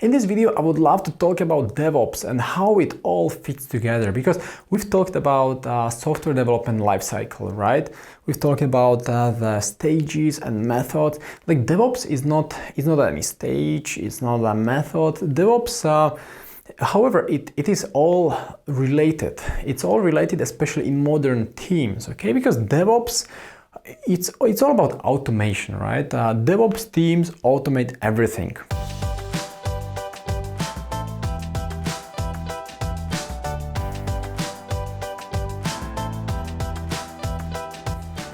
In this video, I would love to talk about DevOps and how it all fits together, because we've talked about software development lifecycle, right? We've talked about the stages and methods. Like DevOps is not any stage, it's not a method. DevOps, however, it is all related. It's all related, especially in modern teams, okay? Because DevOps, it's all about automation, right? DevOps teams automate everything.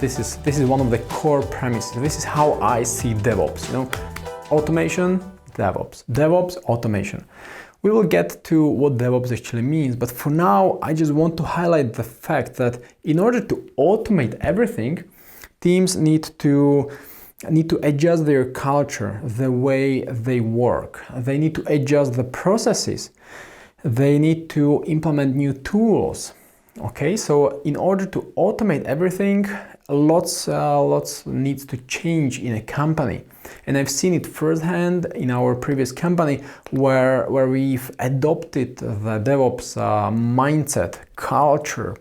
This is one of the core premises. This is how I see DevOps, automation, DevOps, DevOps, automation. We will get to what DevOps actually means, but for now, I just want to highlight the fact that in order to automate everything, teams need to adjust their culture, the way they work. They need to adjust the processes. They need to implement new tools. Okay, so in order to automate everything, lots needs to change in a company. And I've seen it firsthand in our previous company where we've adopted the DevOps mindset, culture,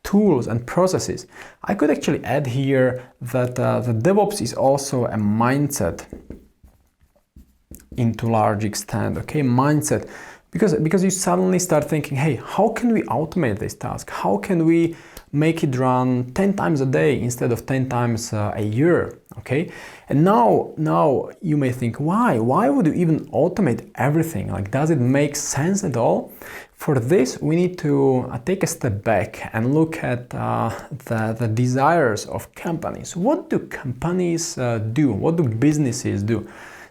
tools and processes. I could actually add here that the DevOps is also a mindset into large extent, okay, mindset. Because you suddenly start thinking, hey, how can we automate this task? How can we make it run 10 times a day instead of 10 times a year, okay? And now you may think, why? Why would you even automate everything? Like, does it make sense at all? For this, we need to take a step back and look at the desires of companies. What do companies do? What do businesses do?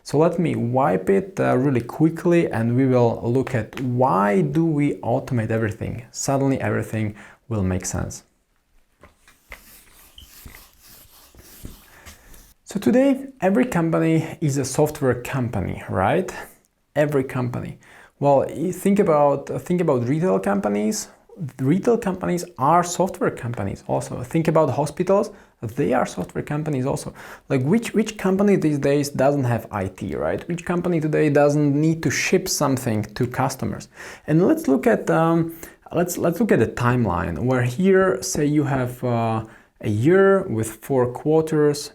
So let me wipe it really quickly and we will look at why do we automate everything. Suddenly everything will make sense. So today, every company is a software company, right? Every company. Well, think about retail companies. Retail companies are software companies also. Think about hospitals. They are software companies also. Like which company these days doesn't have IT, right? Which company today doesn't need to ship something to customers? And let's look at let's look at the timeline where here, say you have a year with 4 quarters.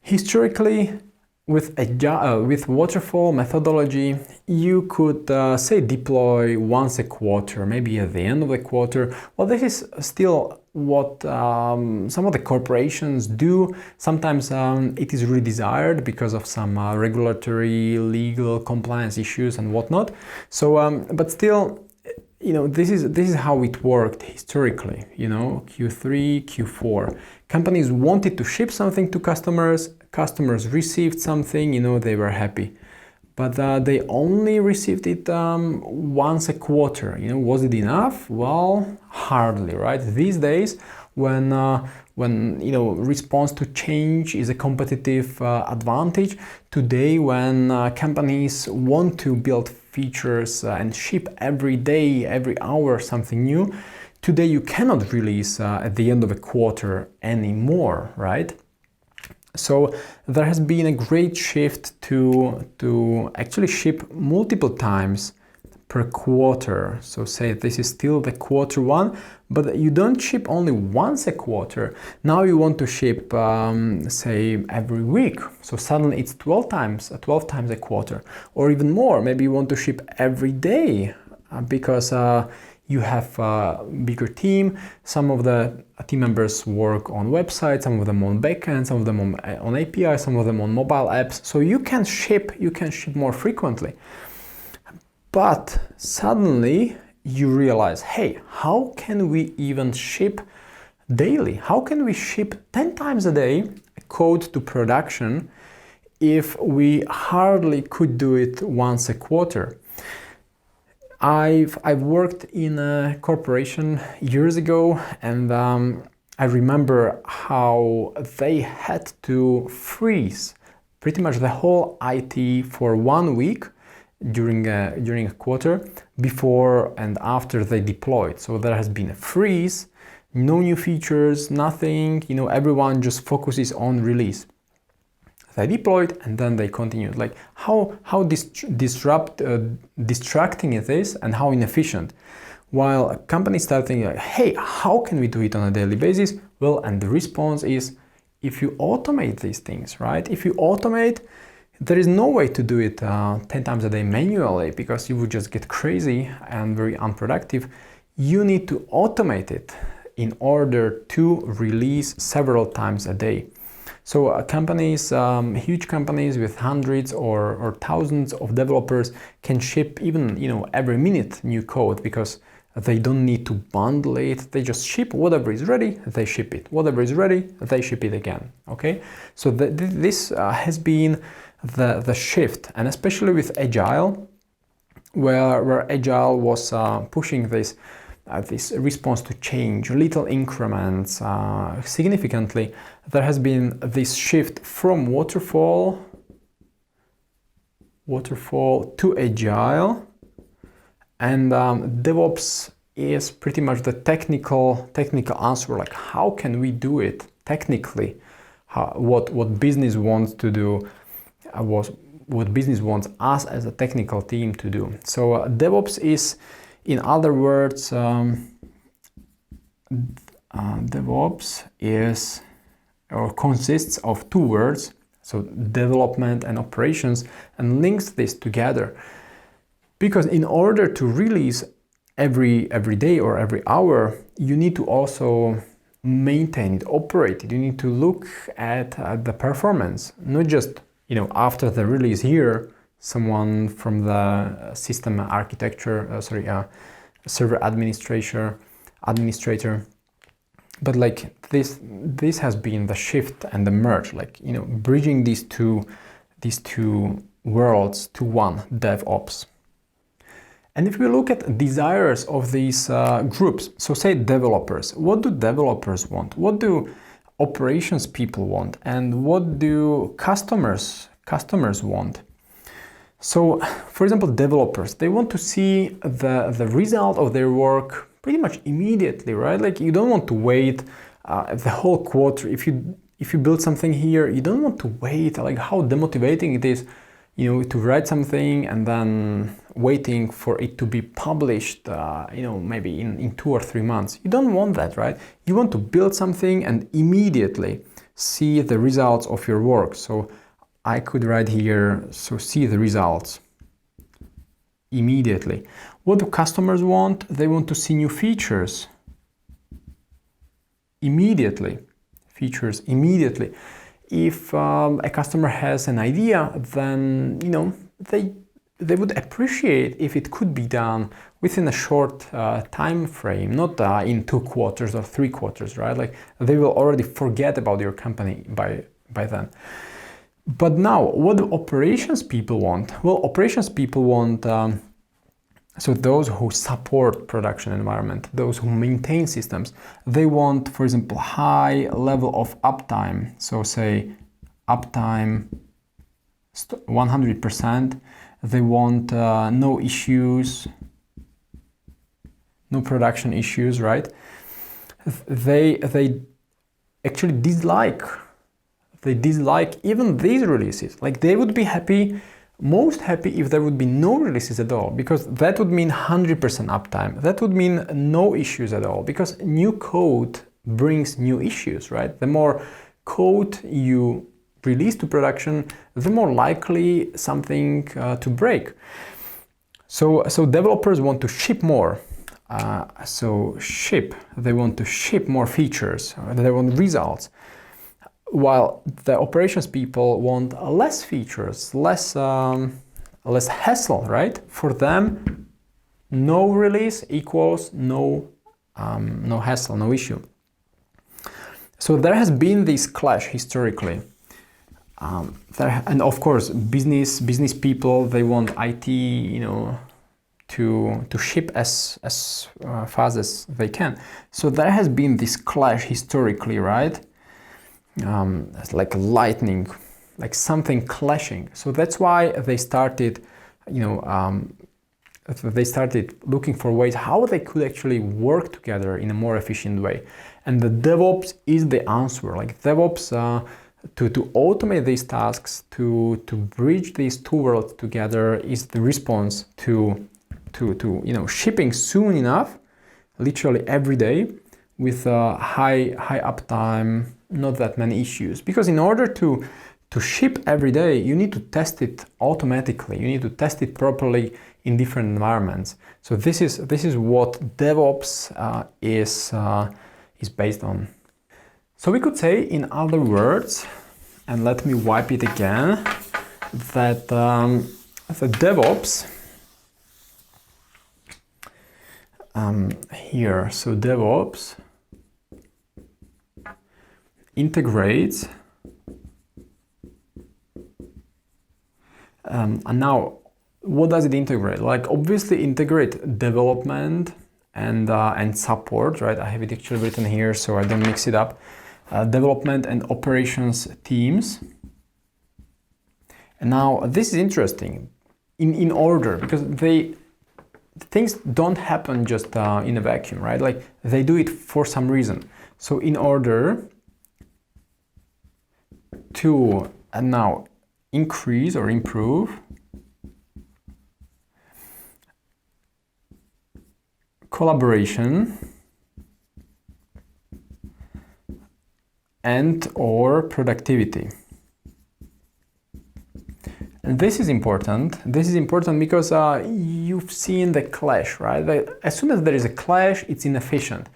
Historically, with waterfall methodology, you could say deploy once a quarter, maybe at the end of the quarter. Well, this is still what some of the corporations do. Sometimes it is really desired because of some regulatory, legal compliance issues and whatnot. So, but still, this is how it worked historically. Q3, Q4. Companies wanted to ship something to customers. Customers received something, they were happy. But they only received it once a quarter. Was it enough? Well, hardly, right? These days, when response to change is a competitive advantage, today when companies want to build features and ship every day, every hour something new, today you cannot release at the end of a quarter anymore, right? So there has been a great shift to actually ship multiple times per quarter. So say this is still the quarter one, but you don't ship only once a quarter. Now you want to ship, say, every week. So suddenly it's 12 times a quarter, or even more. Maybe you want to ship every day because you have a bigger team. Some of the team members work on websites, some of them on backend, some of them on API, some of them on mobile apps. So you can ship more frequently. But suddenly you realize, hey, how can we even ship daily? How can we ship 10 times a day code to production if we hardly could do it once a quarter? I've worked in a corporation years ago, and I remember how they had to freeze pretty much the whole IT for 1 week during a quarter before and after they deployed. So there has been a freeze, no new features, nothing. Everyone just focuses on release. they deploy it, and then they continue. Like how distracting it is and how inefficient. While companies start thinking like, hey, how can we do it on a daily basis? Well, and the response is, if you automate these things, right? If you automate, there is no way to do it 10 times a day manually, because you would just get crazy and very unproductive. You need to automate it in order to release several times a day. So companies, huge companies with hundreds or thousands of developers can ship even, every minute new code, because they don't need to bundle it. They just ship whatever is ready, they ship it. Whatever is ready, they ship it again. Okay, so this has been the shift, and especially with Agile, where Agile was pushing this response to change, little increments, significantly. There has been this shift from waterfall to Agile. And DevOps is pretty much the technical answer, like how can we do it technically, what business wants to do, what business wants us as a technical team to do. So DevOps is, in other words, DevOps is or consists of two words, so development and operations, and links this together. Because in order to release every day or every hour, you need to also maintain it, operate it. You need to look at the performance, not just after the release here, someone from the system architecture, server administrator, but like this has been the shift and the merge, like bridging these two worlds to one, DevOps. And if we look at desires of these groups, so say developers, what do developers want? What do operations people want? And what do customers want? So, for example, developers, they want to see the result of their work pretty much immediately, right? Like you don't want to wait the whole quarter. If you build something here, you don't want to wait. Like how demotivating it is, to write something and then waiting for it to be published, maybe in 2 or 3 months. You don't want that, right? You want to build something and immediately see the results of your work. So I could write here, so see the results immediately. What do customers want? They want to see new features immediately. Features immediately. If a customer has an idea, then they would appreciate if it could be done within a short time frame, not in 2 quarters or 3 quarters, right? Like they will already forget about your company by then. But now, what do operations people want? Well, operations people want, so those who support production environment, those who maintain systems, they want, for example, high level of uptime. So say uptime 100%. They want no issues, no production issues, right? They actually dislike even these releases. Like they would be most happy if there would be no releases at all, because that would mean 100% uptime. That would mean no issues at all, because new code brings new issues, right? The more code you release to production, the more likely something to break. So developers want to ship more. They want to ship more features. They want results. While the operations people want less features, less hassle, right? For them, no release equals no hassle, no issue. So there has been this clash historically. And of course, business people, they want IT, to ship as fast as they can. So there has been this clash historically, right? It's like lightning, like something clashing. So that's why they started, looking for ways how they could actually work together in a more efficient way. And the DevOps is the answer. Like DevOps, to automate these tasks, to bridge these two worlds together is the response to shipping soon enough, literally every day, with high uptime, not that many issues. Because in order to ship every day, you need to test it automatically. You need to test it properly in different environments. So this is what DevOps is based on. So we could say, in other words, and let me wipe it again, that the DevOps here. So DevOps integrates, and now what does it integrate? Like, obviously integrate development and support, right? I have it actually written here so I don't mix it up. Development and operations teams. And now this is interesting in order, because things don't happen just in a vacuum, right? Like, they do it for some reason. So in order to now increase or improve collaboration and or productivity. And this is important. This is important because you've seen the clash, right? As soon as there is a clash, it's inefficient.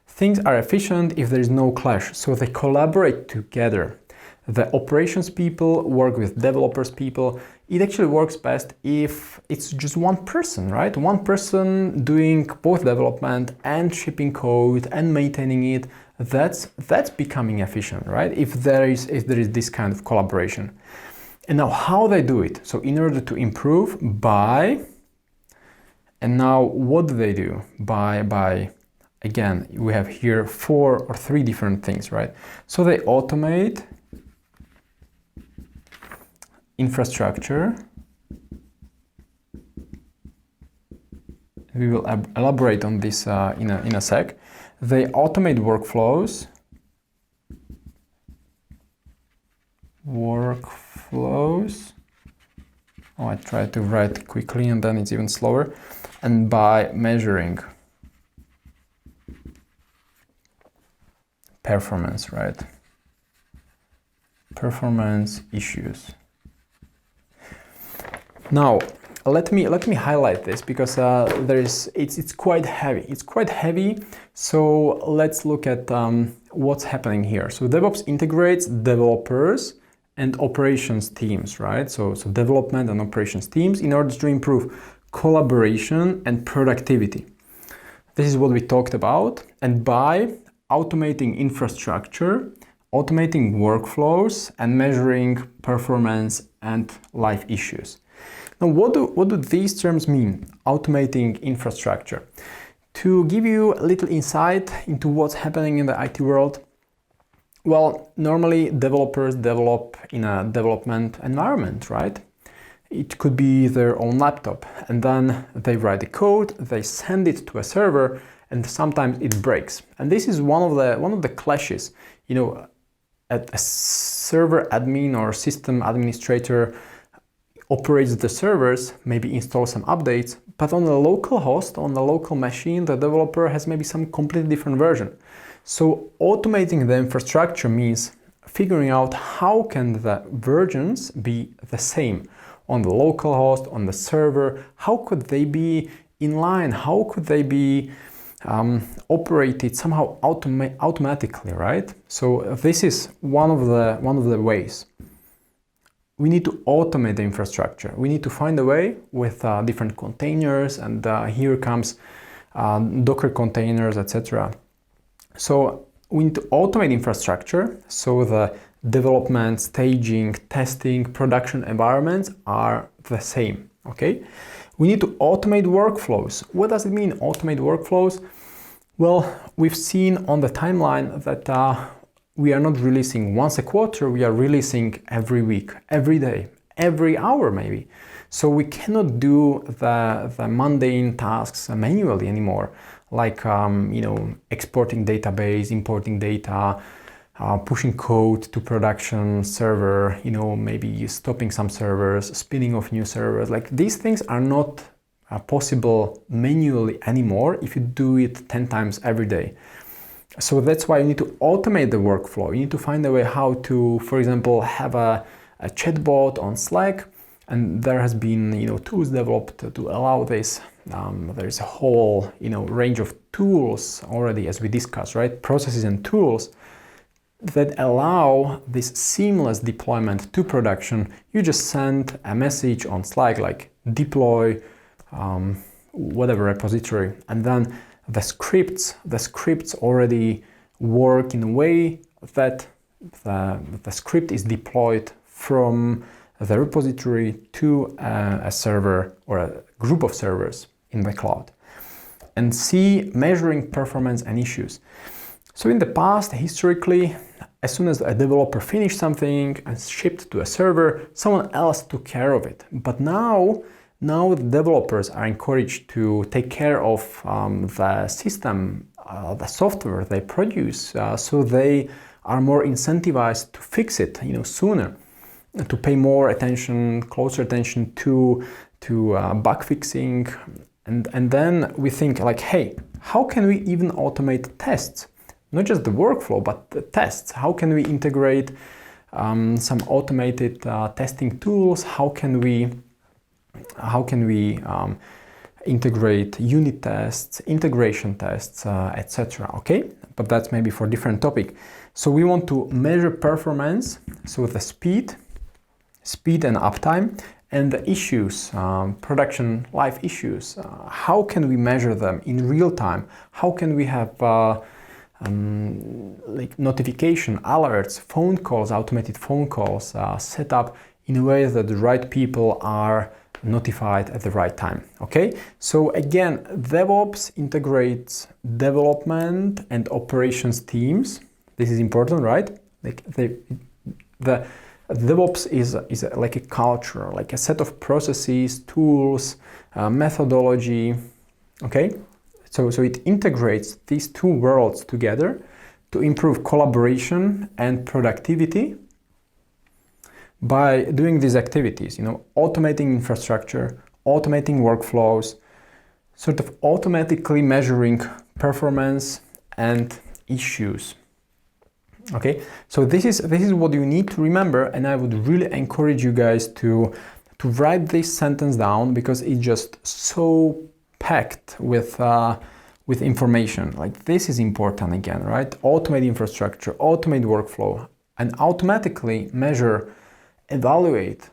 Things are efficient if there is no clash. So they collaborate together. The operations people work with developers people. It actually works best if it's just one person, right? One person doing both development and shipping code and maintaining it. That's becoming efficient, right? If there is this kind of collaboration. And now how they do it? So in order to improve and now what do they do? Again, we have here 4 or 3 different things, right? So they automate infrastructure. We will elaborate on this in a sec. They automate workflows. Oh, I try to write quickly and then it's even slower. And by measuring performance, right? Performance issues. Now, let me highlight this because it's quite heavy. It's quite heavy. So let's look at what's happening here. So DevOps integrates developers and operations teams, right? So development and operations teams in order to improve collaboration and productivity. This is what we talked about. And by automating infrastructure, automating workflows, and measuring performance and life issues. Now, what do these terms mean? Automating infrastructure. To give you a little insight into what's happening in the IT world, well, normally developers develop in a development environment, right? It could be their own laptop, and then they write the code, they send it to a server, and sometimes it breaks. And this is one of the clashes. You know, a server admin or system administrator operates the servers, maybe installs some updates, but on the local host, on the local machine, the developer has maybe some completely different version. So automating the infrastructure means figuring out how can the versions be the same on the local host, on the server. How could they be in line? How could they be operated somehow automatically, right? So this is one of the ways. We need to automate the infrastructure. We need to find a way with different containers, and here comes Docker containers, etc. So we need to automate infrastructure so the development, staging, testing, production environments are the same, okay? We need to automate workflows. What does it mean, automate workflows? Well, we've seen on the timeline that we are not releasing once a quarter, we are releasing every week, every day, every hour maybe. So we cannot do the mundane tasks manually anymore, like exporting database, importing data, pushing code to production server, you know, maybe stopping some servers, spinning off new servers. Like these things are not possible manually anymore if you do it 10 times every day. So that's why you need to automate the workflow. You need to find a way how to, for example, have a chatbot on Slack, and there has been, you know, tools developed to allow this. There's a whole, you know, range of tools already, as we discussed, right? Processes and tools that allow this seamless deployment to production. You just send a message on Slack like deploy whatever repository, and then the scripts already work in a way that the script is deployed from the repository to a server or a group of servers in the cloud, and see measuring performance and issues. So in the past, historically, as soon as a developer finished something and shipped to a server, someone else took care of it. But now the developers are encouraged to take care of the system, the software they produce, so they are more incentivized to fix it, you know, sooner, to pay more attention, closer attention to bug fixing. And then we think like, hey, how can we even automate tests? Not just the workflow, but the tests. How can we integrate some automated testing tools? How can we integrate unit tests, integration tests, etc. Okay, but that's maybe for a different topic. So we want to measure performance, so the speed and uptime, and the issues, production life issues. How can we measure them in real time? How can we have like notification, alerts, phone calls, automated phone calls set up in a way that the right people are notified at the right time? Okay, so again, DevOps integrates development and operations teams. This is important, right? Like the DevOps is like a culture, like a set of processes, tools, methodology. Okay, so it integrates these two worlds together to improve collaboration and productivity by doing these activities, you know, automating infrastructure, automating workflows, sort of automatically measuring performance and issues. Okay, so this is what you need to remember, and I would really encourage you guys to write this sentence down, because it's just so packed with information. Like this is important again, right? Automate infrastructure, automate workflow, and automatically measure, evaluate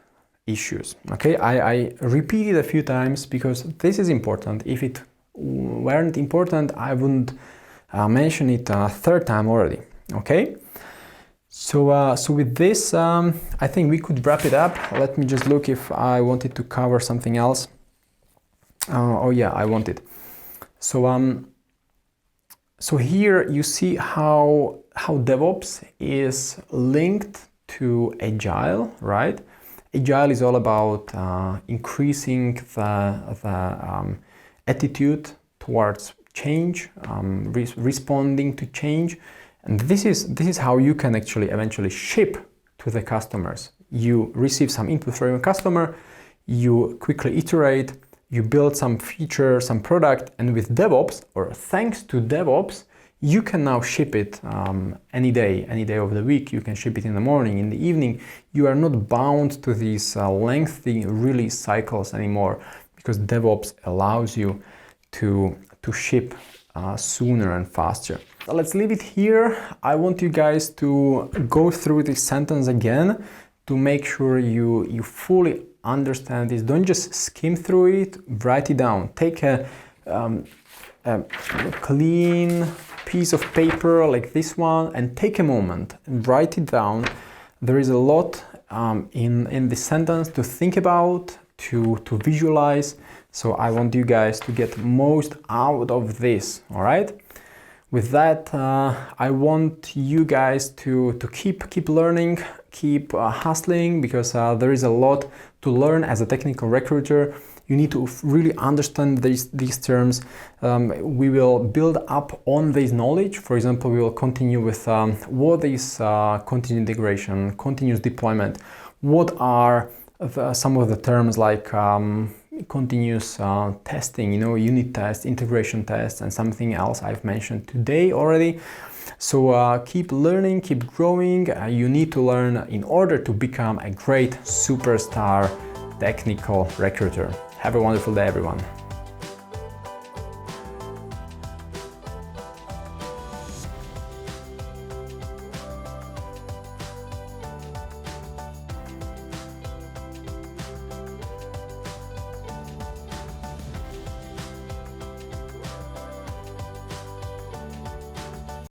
issues. Okay, I repeat it a few times because this is important. If it weren't important, I wouldn't mention it a third time already. Okay, so with this, I think we could wrap it up. Let me just look if I wanted to cover something else. Oh yeah, I wanted. So here you see how DevOps is linked to Agile, right? Agile is all about increasing the attitude towards change, responding to change. And this is how you can actually eventually ship to the customers. You receive some input from your customer, you quickly iterate, you build some feature, some product, and with DevOps, or thanks to DevOps, you can now ship it any day of the week. You can ship it in the morning, in the evening. You are not bound to these lengthy release cycles anymore, because DevOps allows you to ship sooner and faster. So let's leave it here. I want you guys to go through this sentence again to make sure you fully understand this. Don't just skim through it, write it down. Take a clean piece of paper like this one and take a moment and write it down. There is a lot in this sentence to think about, to visualize. So I want you guys to get most out of this, all right? With that, I want you guys to keep learning, keep hustling, because there is a lot to learn as a technical recruiter. You need to really understand these terms. We will build up on this knowledge. For example, we will continue with what is continuous integration, continuous deployment. What are some of the terms like continuous testing, unit test, integration test, and something else I've mentioned today already. So keep learning, keep growing. You need to learn in order to become a great superstar technical recruiter. Have a wonderful day, everyone.